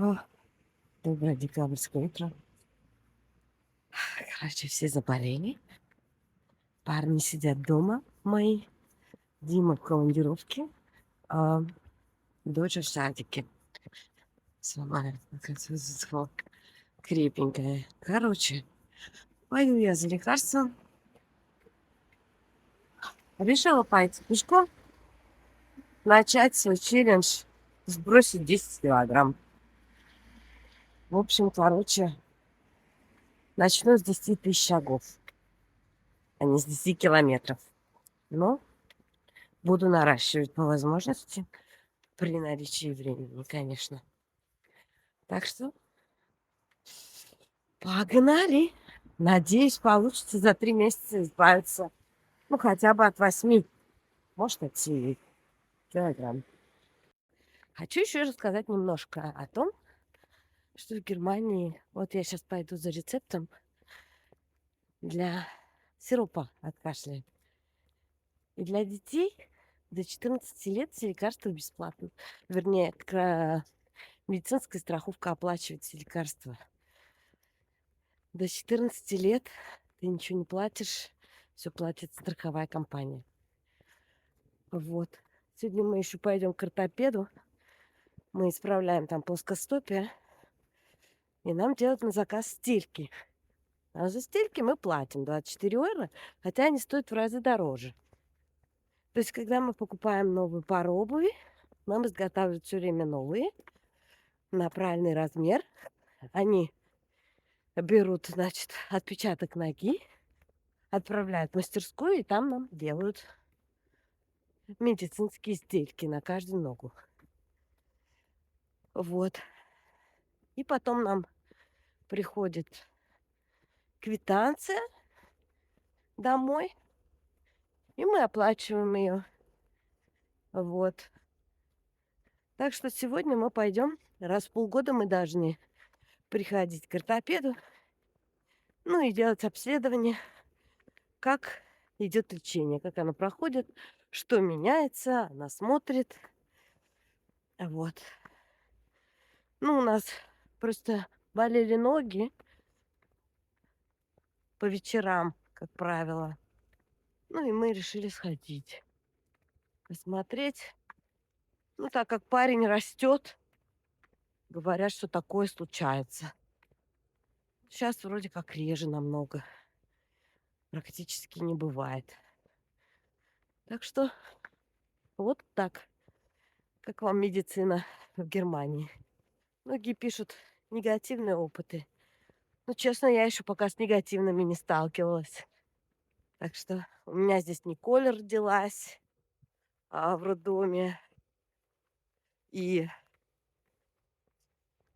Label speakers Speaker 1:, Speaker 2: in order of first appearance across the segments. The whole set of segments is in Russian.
Speaker 1: О, доброе декабрьское утро. Короче, все заболели. Парни сидят дома мои. Дима в командировке. А дочь в садике. Сама оказывается, крепенькая. Короче, пойду я за лекарством. Решила пойти пешком, начать свой челлендж, сбросить 10 килограмм. В общем, короче, начну с 10 000 шагов, а не с 10 километров. Но буду наращивать по возможности. При наличии времени, конечно. Так что погнали! Надеюсь, получится за 3 месяца избавиться, ну, хотя бы от 8, может, от 7 килограмм. Хочу еще рассказать немножко о том, что в Германии, вот я сейчас пойду за рецептом для сиропа от кашля. И для детей до 14 лет все лекарства бесплатно. Вернее, медицинская страховка оплачивает все лекарства. До 14 лет ты ничего не платишь, все платит страховая компания. Вот. Сегодня мы еще пойдем к ортопеду. Мы исправляем там плоскостопие. И нам делают на заказ стельки. А за стельки мы платим 24 евро, хотя они стоят в разы дороже. То есть, когда мы покупаем новую пару обуви, нам изготавливают все время новые на правильный размер. Они берут, значит, отпечаток ноги, отправляют в мастерскую, и там нам делают медицинские стельки на каждую ногу. Вот. И потом нам приходит квитанция домой, и мы оплачиваем ее. Вот. Так что сегодня мы пойдем. Раз в полгода мы должны приходить к ортопеду, ну и делать обследование, как идет лечение, как оно проходит, что меняется, она смотрит. Вот. Ну, у нас просто болели ноги по вечерам, как правило. Ну, и мы решили сходить, посмотреть. Ну, так как парень растет, говорят, что такое случается. Сейчас вроде как реже намного. Практически не бывает. Так что вот так. Как вам медицина в Германии? Многие пишут негативные опыты. Ну, честно, я еще пока с негативными не сталкивалась. Так что у меня здесь Николь родилась в роддоме. И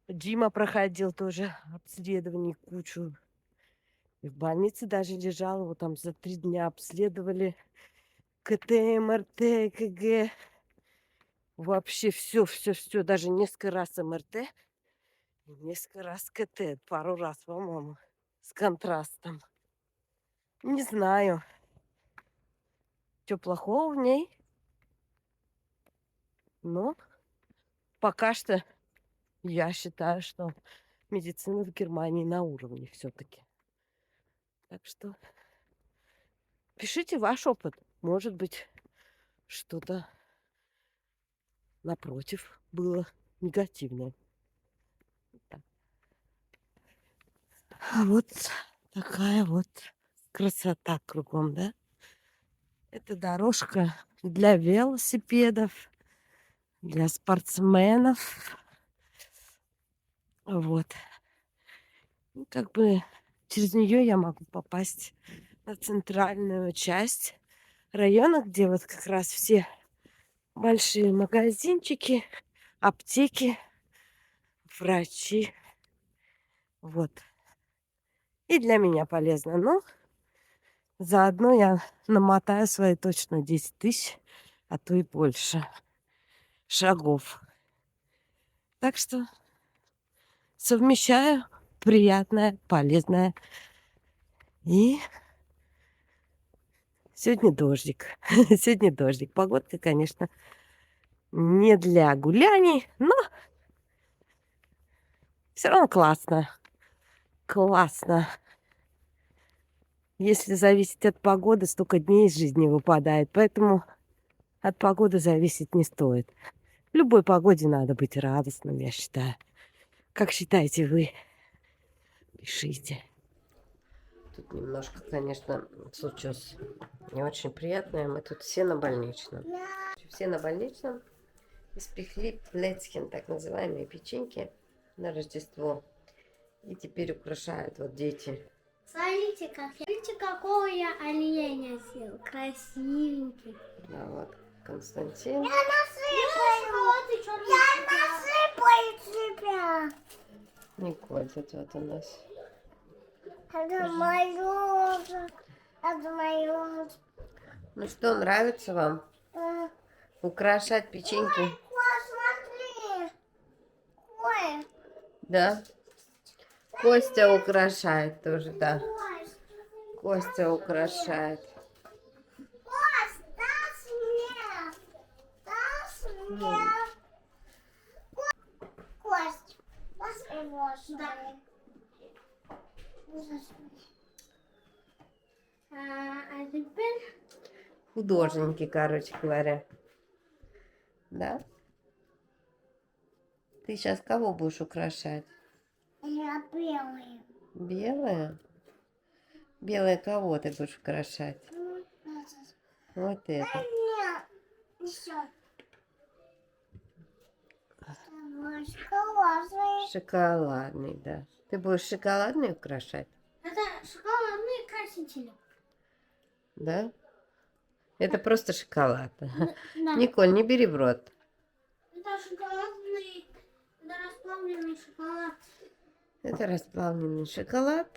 Speaker 1: Дима проходил тоже обследований кучу. И в больнице даже лежал, его там за 3 дня обследовали. КТ, МРТ, ЭКГ. Вообще все, даже несколько раз МРТ, несколько раз КТ, пару раз, по-моему, с контрастом. Не знаю, что плохого в ней, но пока что я считаю, что медицина в Германии на уровне все-таки. Так что пишите ваш опыт. Может быть, что-то напротив было негативное. Так. А вот такая вот красота кругом, да? Это дорожка для велосипедов, для спортсменов. Вот. Ну, как бы через нее я могу попасть на центральную часть района, где вот как раз все большие магазинчики, аптеки, врачи. Вот. И для меня полезно. Но заодно я намотаю свои точно 10 000, а то и больше шагов. Так что совмещаю приятное, полезное. И сегодня дождик. Сегодня дождик. Погодка, конечно, не для гуляний, но Все равно классно. Классно. Если зависеть от погоды, столько дней из жизни выпадает. Поэтому от погоды зависеть не стоит. В любой погоде надо быть радостным, я считаю. Как считаете вы? Пишите. Тут немножко, конечно, случилось не очень приятное. Мы тут все на больничном. Все на больничном. Испекли плецхен, так называемые печеньки на Рождество. И теперь украшают вот дети.
Speaker 2: Смотрите, какого я оленя съел. Красивенький.
Speaker 1: Да, вот Константин.
Speaker 2: Я насыпаю тебя.
Speaker 1: Николь тут вот у нас.
Speaker 2: Это мое. Это мое.
Speaker 1: Ну что, нравится вам украшать печеньки?
Speaker 2: Смотри. Ой.
Speaker 1: Да? Костя украшает тоже, да. Костя украшает.
Speaker 2: Кость, дай мне. Кость, дай его. Да. А теперь...
Speaker 1: Художники, короче говоря. Да? Ты сейчас кого будешь украшать?
Speaker 2: Я белый.
Speaker 1: Белое? Белое кого ты будешь украшать? Вот это.
Speaker 2: Нет, еще. Шоколадный.
Speaker 1: Шоколадный, да. Ты будешь шоколадный украшать?
Speaker 2: Это шоколадные красители.
Speaker 1: Да? Это просто шоколад.
Speaker 2: Да.
Speaker 1: Николь, не бери в рот.
Speaker 2: Это шоколадный, это расплавленный шоколад.
Speaker 1: Это расплавленный шоколад,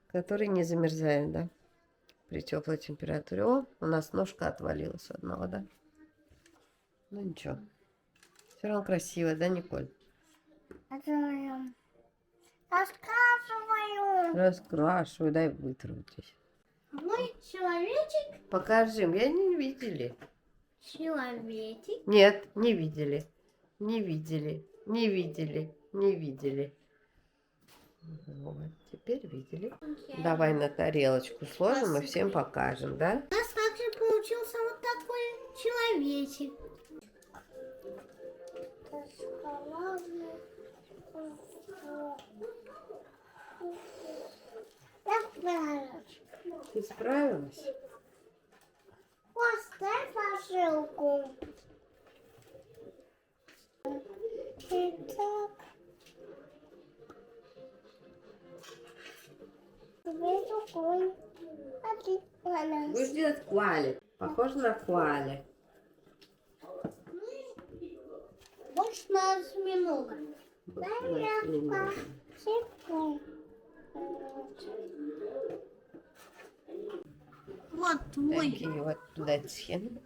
Speaker 1: который не замерзает, да? При теплой температуре. О, у нас ножка отвалилась одного, да? Ну ничего. Все равно красиво, да, Николь?
Speaker 2: Это рассказываю.
Speaker 1: Раскрашиваю, дай вытру здесь.
Speaker 2: Мой человечек.
Speaker 1: Покажи, я не видели.
Speaker 2: Человечек.
Speaker 1: Нет, не видели. Не видели. Не видели. Не видели. Вот, теперь видели. Давай на тарелочку сложим и всем покажем, да?
Speaker 2: У нас также получился вот такой человечек.
Speaker 1: Ты справилась?
Speaker 2: Поставь посылку. Итак. Тебе такой. А ты, Анна?
Speaker 1: Будешь делать куали. Похоже на куали.
Speaker 2: Больше нас немного. Дай мне
Speaker 1: Немного.
Speaker 2: посылку. Вот твой.
Speaker 1: Такие вот плетхи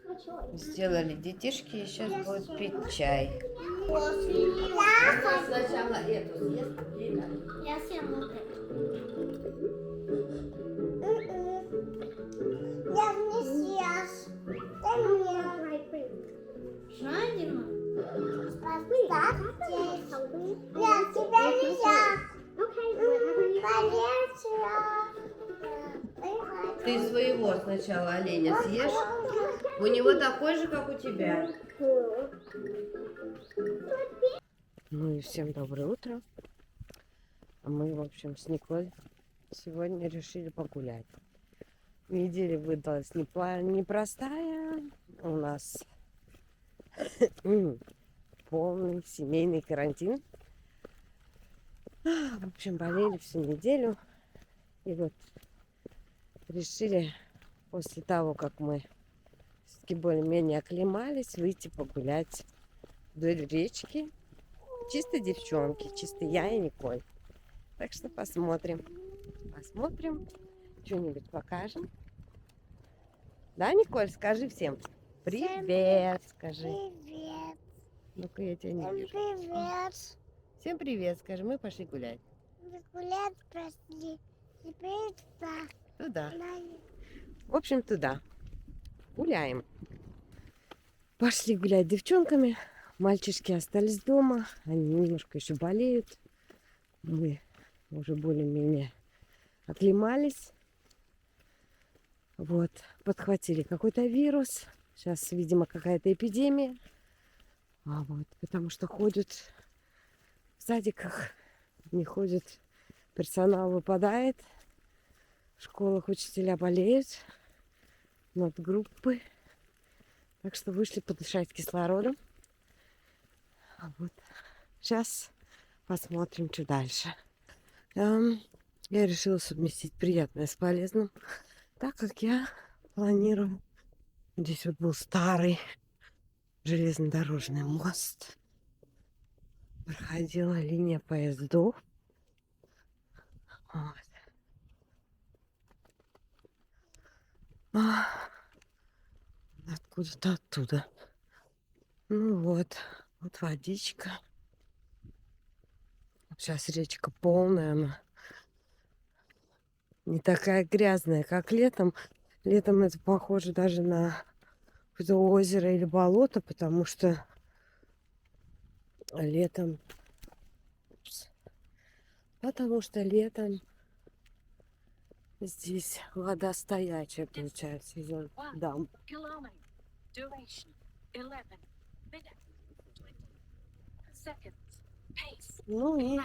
Speaker 1: сделали детишки и сейчас будут пить чай. Сначала эту съест,
Speaker 2: Я съем вот это. Я не съешь. Дай мне. Жадина. Я тебя не съем.
Speaker 1: Ты своего сначала оленя съешь. У него такой же, как у тебя. Ну и всем доброе утро. А мы, в общем, с Николь сегодня решили погулять. Неделя выдалась непростая. У нас полный семейный карантин. В общем, болели всю неделю. И вот решили после того, как мы все-таки более-менее оклемались, выйти погулять вдоль речки. Чисто девчонки, чисто я и Николь. Так что посмотрим. Посмотрим, что-нибудь покажем. Да, Николь, скажи всем привет, скажи.
Speaker 2: Привет.
Speaker 1: Ну-ка, я тебя не вижу.
Speaker 2: Привет.
Speaker 1: Всем привет, скажи, мы пошли гулять.
Speaker 2: Мы гулять пошли. Теперь так.
Speaker 1: Туда. В общем, туда. Гуляем. Пошли гулять с девчонками. Мальчишки остались дома. Они немножко еще болеют. Мы уже более-менее оклемались. Вот, подхватили какой-то вирус. Сейчас, видимо, какая-то эпидемия. Вот, потому что ходят в садиках, не ходят, персонал выпадает. В школах учителя болеют, группы. Так что вышли подышать кислородом. Вот. Сейчас посмотрим, что дальше. Я решила совместить приятное с полезным, так как я планирую. Здесь вот был старый железнодорожный мост. Проходила линия поездов. Вот. Откуда-то оттуда. Ну вот водичка. Сейчас речка полная, она не такая грязная, как летом. Летом это похоже даже на какое-то озеро или болото, потому что летом здесь вода стоячая, получается, из дам. Ну и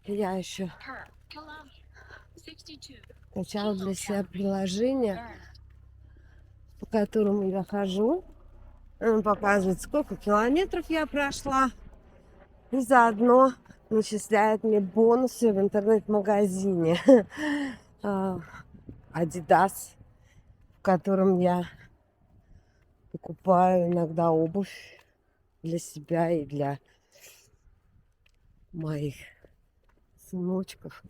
Speaker 1: я еще скачала для себя приложение, по которому я хожу. Он показывает, сколько километров я прошла. И заодно начисляет мне бонусы в интернет-магазине Adidas, в котором я покупаю иногда обувь для себя и для моих сыночков.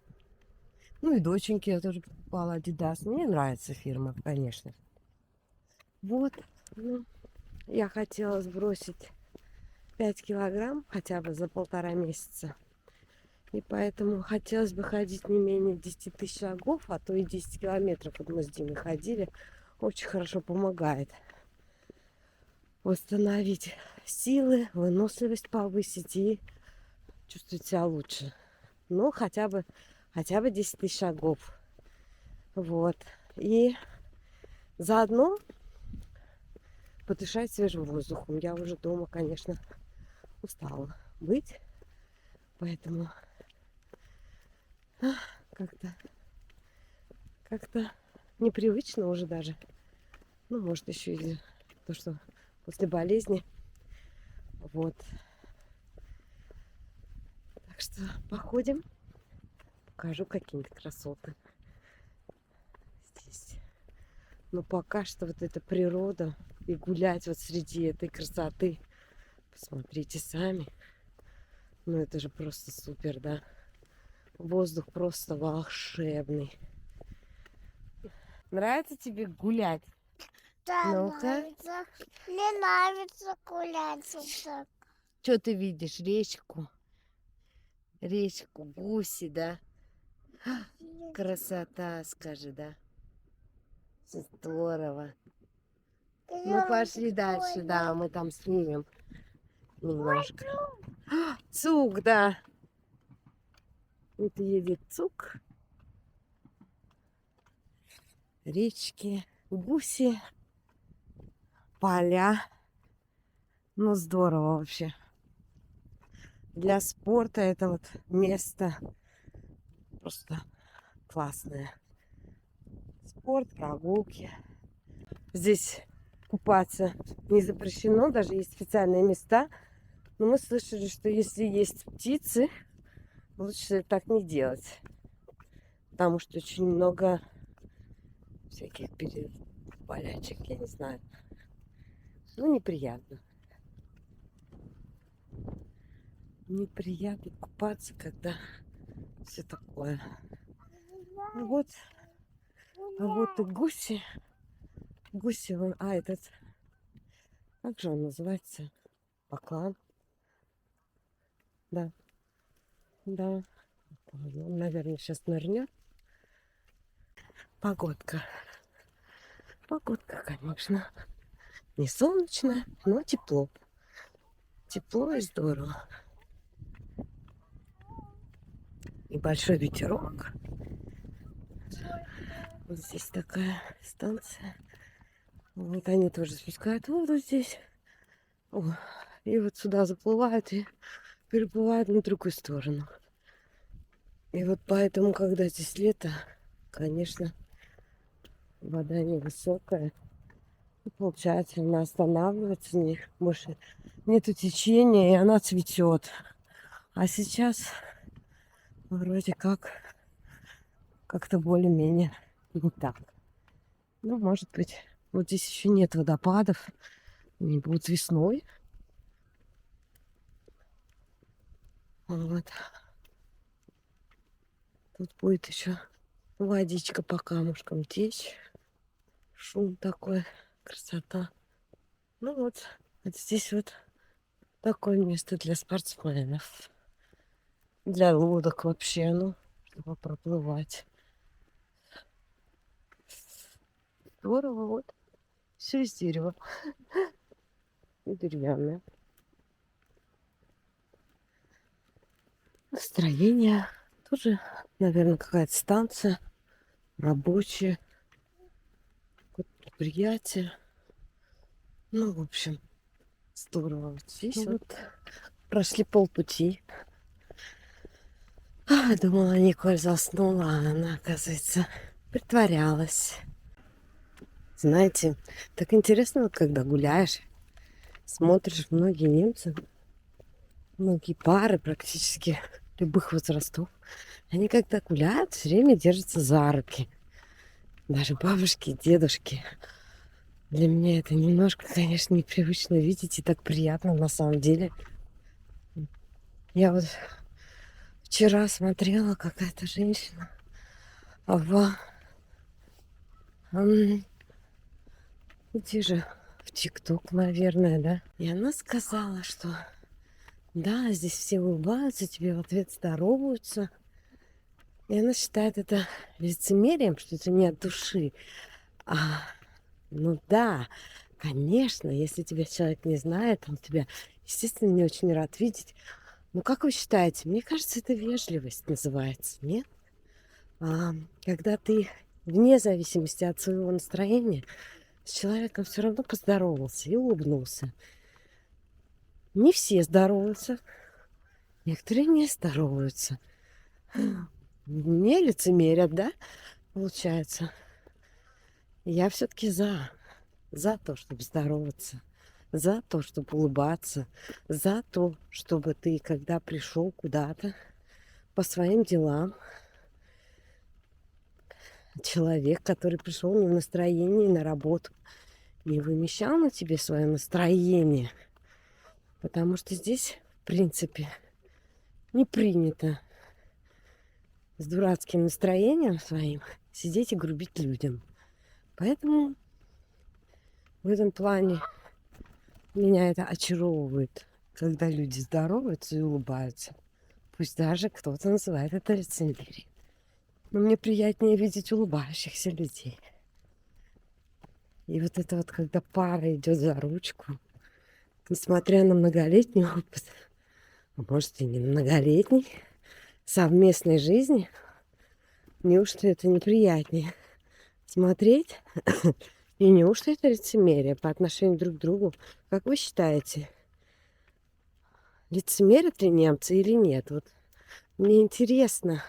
Speaker 1: Ну и доченьки я тоже покупала Adidas. Мне нравится фирма, конечно. Вот. Ну, я хотела сбросить 5 килограмм хотя бы за 1,5 месяца. И поэтому хотелось бы ходить не менее 10 тысяч шагов, а то и 10 километров. Вот мы с Димой ходили. Очень хорошо помогает восстановить силы, выносливость повысить и чувствовать себя лучше. Ну, хотя бы 10 тысяч шагов. Вот. И заодно подышать свежим воздухом. Я уже дома, конечно, устала быть. Поэтому как-то непривычно уже даже. Ну, может, еще и то, что после болезни. Вот. Так что походим. Покажу какие-нибудь красоты здесь. Но пока что вот эта природа и гулять вот среди этой красоты. Посмотрите сами. Ну, это же просто супер, да? Воздух просто волшебный. Нравится тебе гулять?
Speaker 2: Да,
Speaker 1: Ну-ка.
Speaker 2: нравится. Мне нравится гулять вот так.
Speaker 1: Что ты видишь? Речку. Речку, гуси, да? Красота, скажи, да? Здорово. Ну, пошли дальше, да, мы там снимем немножко. Цук, да. Это едет цук. Речки, гуси, поля. Ну, здорово вообще. Для спорта это вот место просто классное. Спорт, прогулки. Здесь купаться не запрещено, даже есть специальные места. Но мы слышали, что если есть птицы, лучше так не делать. Потому что очень много всяких болячек, я не знаю. Ну, неприятно. Неприятно купаться, когда все такое. Вот. А вот и гуси. Гуси, вон, этот, как же он называется? Баклан. Да. Да. Он, наверное, сейчас нырнет. Погодка. Погодка, конечно. Не солнечная, но тепло. Тепло и здорово. небольшой ветерок. Вот здесь такая станция. Вот они тоже спускают воду здесь. О, и вот сюда заплывают и переплывают на другую сторону. И вот поэтому, когда здесь лето, конечно, вода невысокая. И получается, она останавливается, не, больше нету течения, и она цветет. А сейчас вроде как-то более-менее не так. Ну, может быть, вот здесь еще нет водопадов. Они будут весной. Вот. Тут будет еще водичка по камушкам течь. Шум такой, красота. Ну вот здесь вот такое место для спортсменов. Для лодок вообще, ну, чтобы проплывать. Здорово, вот. Все из дерева. И деревянное. Строение. Тоже, наверное, какая-то станция. Рабочая. Какое-то предприятие. Ну, в общем, здорово. Вот здесь вот прошли полпути. Думала, Николь заснула, а она, оказывается, притворялась. Знаете, так интересно, вот когда гуляешь, смотришь, многие немцы, многие пары практически любых возрастов, они когда гуляют, все время держатся за руки. Даже бабушки и дедушки. Для меня это немножко, конечно, непривычно видеть и так приятно на самом деле. Я вот вчера смотрела, какая-то женщина где же? В ТикТок, наверное, да? И она сказала, что да, здесь все улыбаются, тебе в ответ здороваются. И она считает это лицемерием, что это не от души. Ну да, конечно, если тебя человек не знает, он тебя, естественно, не очень рад видеть. Но как вы считаете? Мне кажется, это вежливость называется, нет? Когда ты вне зависимости от своего настроения с человеком все равно поздоровался и улыбнулся. Не все здороваются, некоторые не здороваются. Не лицемерят, да, получается. Я все-таки за то, чтобы здороваться, за то, чтобы улыбаться, за то, чтобы ты, когда пришел куда-то по своим делам, человек, который пришел не в настроении на работу, не вымещал на тебе свое настроение. Потому что здесь, в принципе, не принято с дурацким настроением своим сидеть и грубить людям. Поэтому в этом плане меня это очаровывает, когда люди здороваются и улыбаются. Пусть даже кто-то называет это лицемерием. Но мне приятнее видеть улыбающихся людей. И вот это вот, когда пара идет за ручку, несмотря на многолетний опыт, а может и не многолетний, совместной жизни, неужто это неприятнее смотреть? И неужто это лицемерие по отношению друг к другу? Как вы считаете, лицемерят ли немцы или нет? Вот мне интересно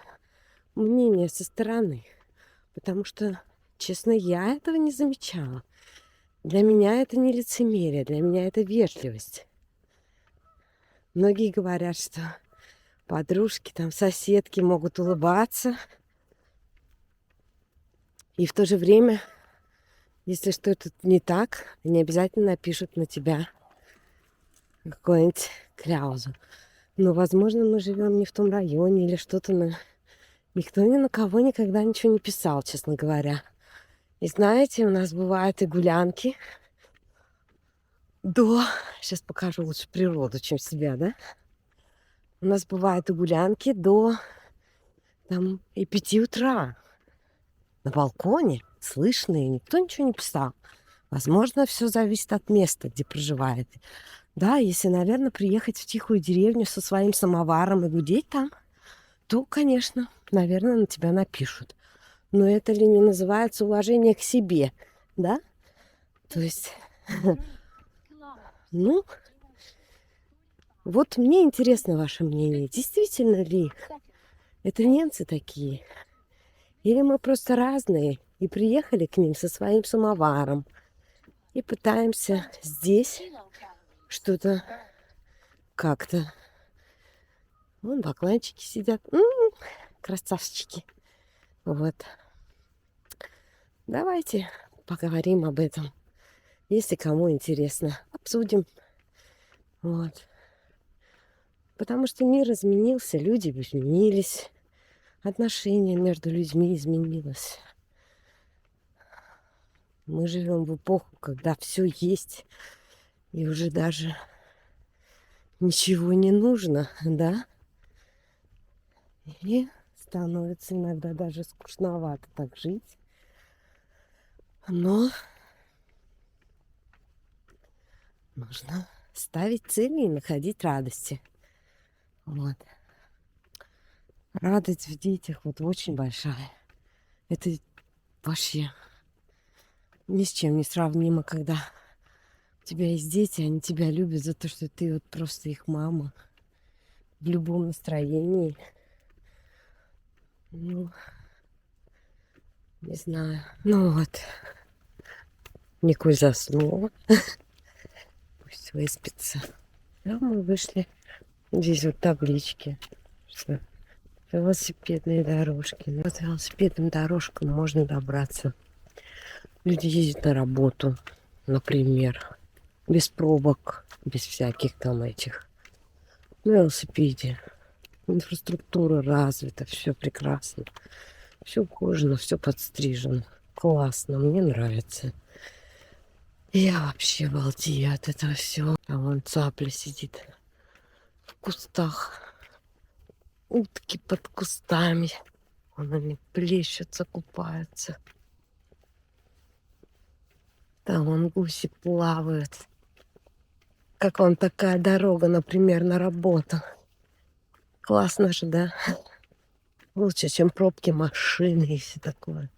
Speaker 1: мнение со стороны, потому что, честно, я этого не замечала. Для меня это не лицемерие, для меня это вежливость. Многие говорят, что подружки, там, соседки могут улыбаться. И в то же время, если что-то не так, они обязательно напишут на тебя какую-нибудь кляузу. Но, возможно, мы живем не в том районе или что-то. Никто ни на кого никогда ничего не писал, честно говоря. И знаете, у нас бывают и гулянки до... Сейчас покажу лучше природу, чем себя, да? У нас бывают и гулянки до там, и 5 утра. На балконе слышно, и никто ничего не писал. Возможно, все зависит от места, где проживает. Да, если, наверное, приехать в тихую деревню со своим самоваром и гудеть там, то, конечно, наверное, на тебя напишут. Но это ли не называется уважение к себе, да? То есть, ну, вот мне интересно ваше мнение. Действительно ли это немцы такие? Или мы просто разные и приехали к ним со своим самоваром и пытаемся здесь что-то как-то. Вон бакланчики сидят. Красавчики. Вот. Давайте поговорим об этом. Если кому интересно, обсудим. Вот. Потому что мир изменился, люди изменились, отношения между людьми изменилось. Мы живем в эпоху, когда все есть, и уже даже ничего не нужно, да? И становится иногда даже скучновато так жить. Но нужно ставить цели и находить радости. Вот. Радость в детях вот очень большая. Это вообще ни с чем не сравнимо, когда у тебя есть дети, они тебя любят за то, что ты вот просто их мама в любом настроении. Ну, не знаю. Ну вот, Николь заснула. Пусть выспится. Да, мы вышли. Здесь вот таблички, что велосипедные дорожки. Ну, вот велосипедным дорожкам можно добраться. Люди ездят на работу, например, без пробок, без всяких там этих. На велосипеде. Инфраструктура развита, все прекрасно. Все ухожено, все подстрижено. Классно, мне нравится. Я вообще балдею от этого всего. А вон цапля сидит в кустах. Утки под кустами. Вон они плещутся, купаются. Там вон гуси плавают. Как вам такая дорога, например, на работу? Классно же, да? Лучше, чем пробки машины и все такое.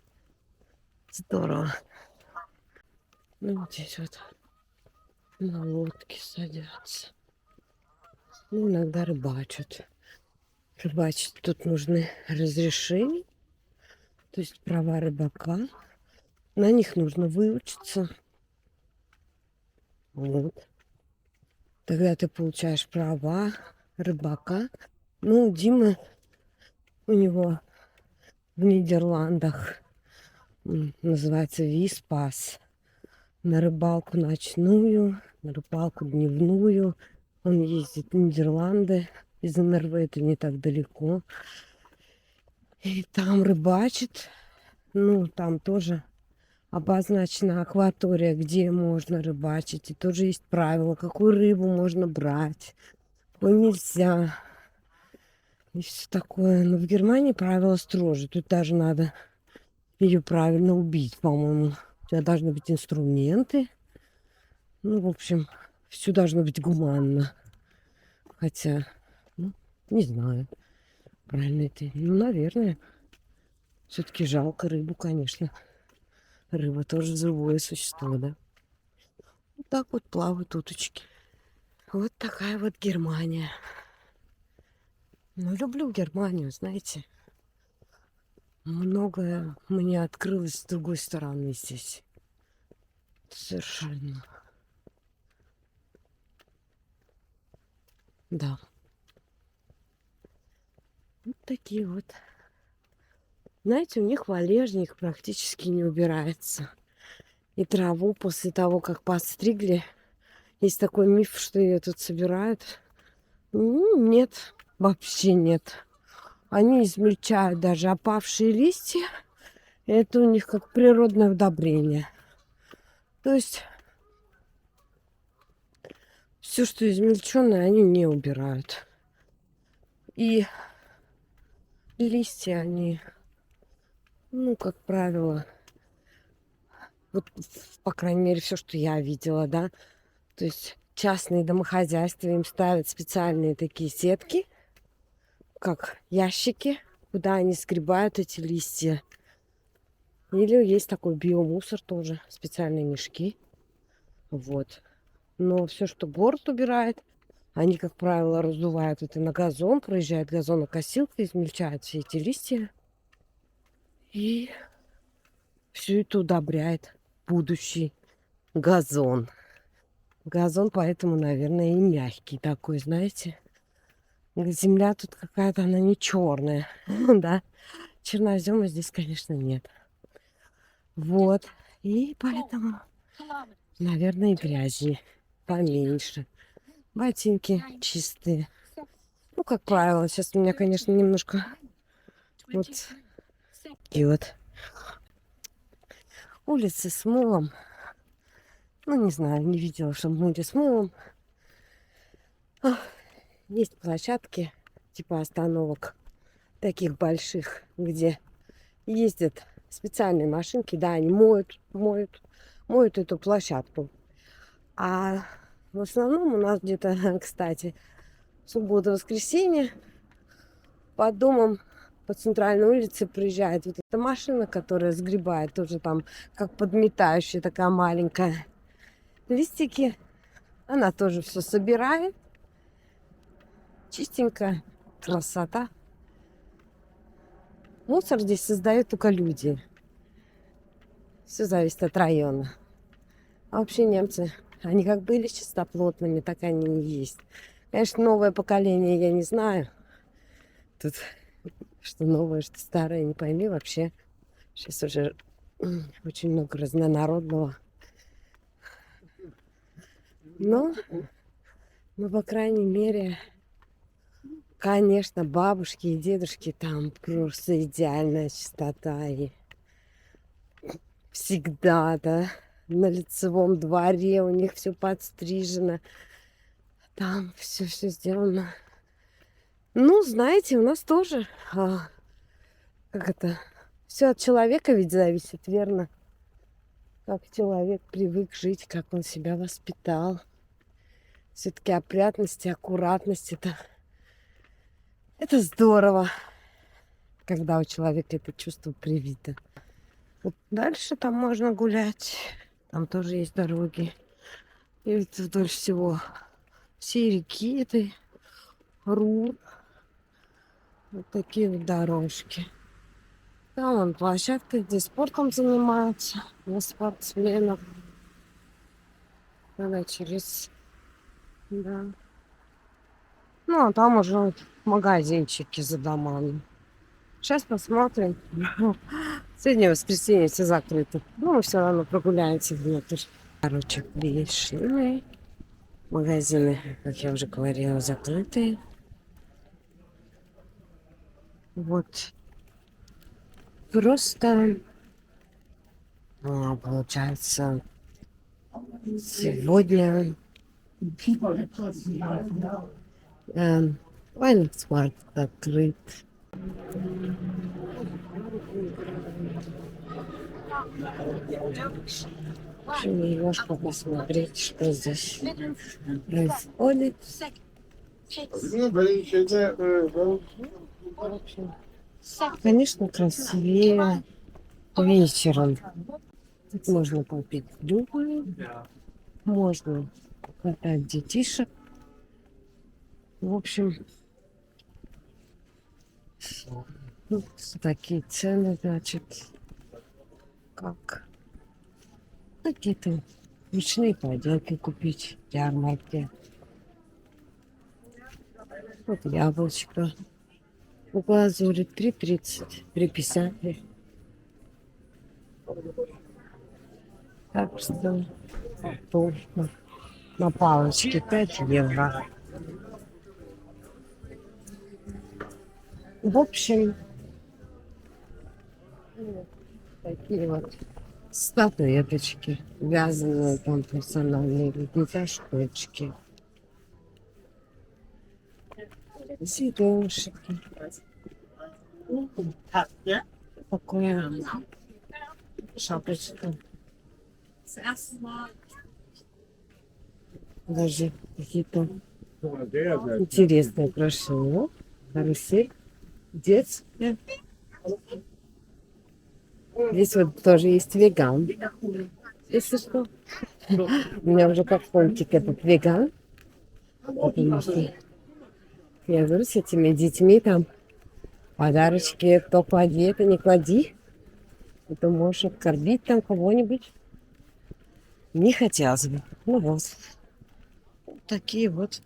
Speaker 1: Здорово. Ну, вот здесь вот на лодке садятся. Ну, иногда рыбачат. Рыбачить тут нужны разрешения, то есть права рыбака. На них нужно выучиться. Вот. Тогда ты получаешь права рыбака. Ну, Дима, у него в Нидерландах называется Виспас. На рыбалку ночную, на рыбалку дневную. Он ездит в Нидерланды. Из НРВ это не так далеко. И там рыбачит. Ну, там тоже обозначена акватория, где можно рыбачить. И тоже есть правила, какую рыбу можно брать, какую нельзя. И все такое. Но в Германии правила строже. Тут даже надо ее правильно убить, по-моему. У тебя должны быть инструменты. Ну, в общем, все должно быть гуманно. Хотя, ну, не знаю, правильно это. Ну, наверное. Все-таки жалко рыбу, конечно. Рыба тоже живое существо, да? Вот так вот плавают уточки. Вот такая вот Германия. Ну, люблю Германию, знаете. Многое мне открылось с другой стороны здесь. Совершенно. Да. Вот такие вот. Знаете, у них валежник практически не убирается. И траву после того, как подстригли, есть такой миф, что ее тут собирают. Нет, вообще нет. Они измельчают даже опавшие листья. Это у них как природное удобрение. То есть все, что измельченное, они не убирают. И листья они, ну, как правило, вот, по крайней мере, все, что я видела, да, то есть частные домохозяйства им ставят специальные такие сетки, как ящики, куда они сгребают эти листья. Или есть такой биомусор тоже, специальные мешки. Вот. Но все, что город убирает, они, как правило, раздувают это на газон, проезжает газонокосилка, измельчает все эти листья. И все это удобряет будущий газон. Газон поэтому, наверное, и мягкий такой, знаете. Земля тут какая-то, она не черная, да. Чернозема здесь, конечно, нет. Вот. И поэтому, наверное, и грязи поменьше. Ботинки чистые. Ну, как правило, сейчас у меня, конечно, немножко вот и вот улицы с мылом. Ну, не знаю, не видела, чтобы мыли с мылом. Есть площадки, типа остановок таких больших, где ездят специальные машинки, да, они моют эту площадку. А в основном у нас где-то, кстати, суббота-воскресенье под домом по центральной улице приезжает вот эта машина, которая сгребает тоже там, как подметающая такая маленькая. Листики. Она тоже все собирает. Чистенько. Красота. Мусор здесь создают только люди. Все зависит от района. А вообще немцы, они как были чистоплотными, так они и есть. Конечно, новое поколение я не знаю. Тут что новое, что старое, не пойми вообще. Сейчас уже очень много разнонародного. Но, по крайней мере, конечно, бабушки и дедушки там просто идеальная чистота. И всегда, да, на лицевом дворе у них все подстрижено. Там все сделано. Ну, знаете, у нас тоже, как это, все от человека ведь зависит, верно? Как человек привык жить, как он себя воспитал. Все-таки опрятность и аккуратность это здорово, когда у человека это чувство привито. Вот дальше там можно гулять. Там тоже есть дороги. И вот вдоль всей реки этой Рур. Вот такие вот дорожки. Там вон площадка, где спортом занимаются. Для спортсменов. Надо через... Да. Ну, а там уже вот магазинчики за домами. Сейчас посмотрим. Сегодня воскресенье, все закрыто. Ну, мы все равно прогуляемся внутрь. Короче, пришли. Магазины, как я уже говорила, закрыты. Вот. Просто, получается, сегодня Weihnachtsmarkt открыт. Немножко посмотреть, что здесь происходит. В общем, конечно, красивее вечером. Тут можно попить любые, можно покатать детишек. В общем, ну, такие цены, значит, как какие-то ручные поделки купить в ярмарке. Вот яблочко у глазури 3,30, 3,50. Так что картошка на палочке 5 евро. В общем, такие вот статуэточки, вязаные там персональные какие-то штучки. Цветочки. Такое шапочка. Даже какие-то интересные украшения. Карусель. Детская. Здесь вот тоже есть веган. Если что. У меня уже как пончик этот веган. Потому что я говорю, с этими детьми там подарочки то клади, это не клади. Это можешь откормить там кого-нибудь. Не хотелось бы. Ну вот. Такие вот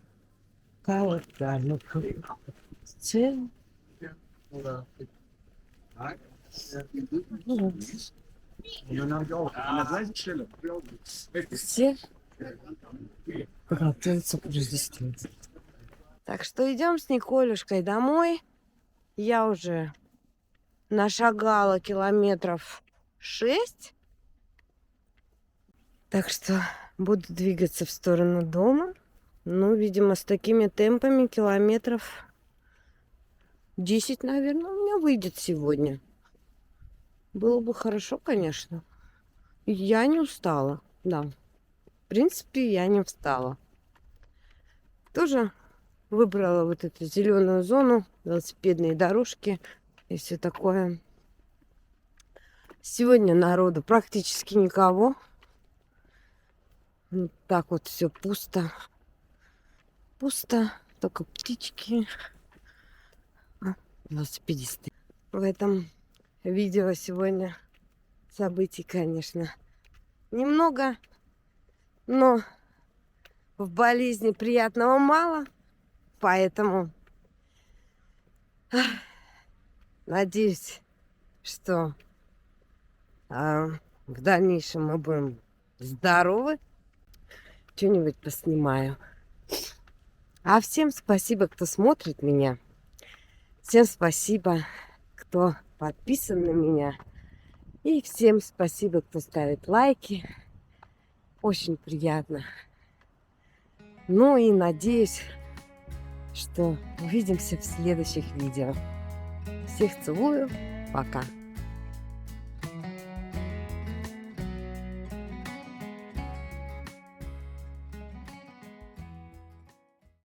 Speaker 1: калаграммы. Цены. Ну вот. Все готовятся к Рождеству. Так что идем с Николюшкой домой. Я уже нашагала километров 6. Так что буду двигаться в сторону дома. Ну, видимо, с такими темпами километров 10, наверное, у меня выйдет сегодня. Было бы хорошо, конечно. Я не устала, да. В принципе, я не устала. Тоже выбрала вот эту зеленую зону, велосипедные дорожки и все такое. Сегодня народу практически никого. Вот так вот все пусто. Пусто, только птички, велосипедисты. В этом видео сегодня событий, конечно, немного, но в болезни приятного мало, поэтому надеюсь, что в дальнейшем мы будем здоровы, что-нибудь поснимаю. А всем спасибо, кто смотрит меня. Всем спасибо, кто подписан на меня. И всем спасибо, кто ставит лайки. Очень приятно. Ну и надеюсь, что увидимся в следующих видео. Всех целую. Пока.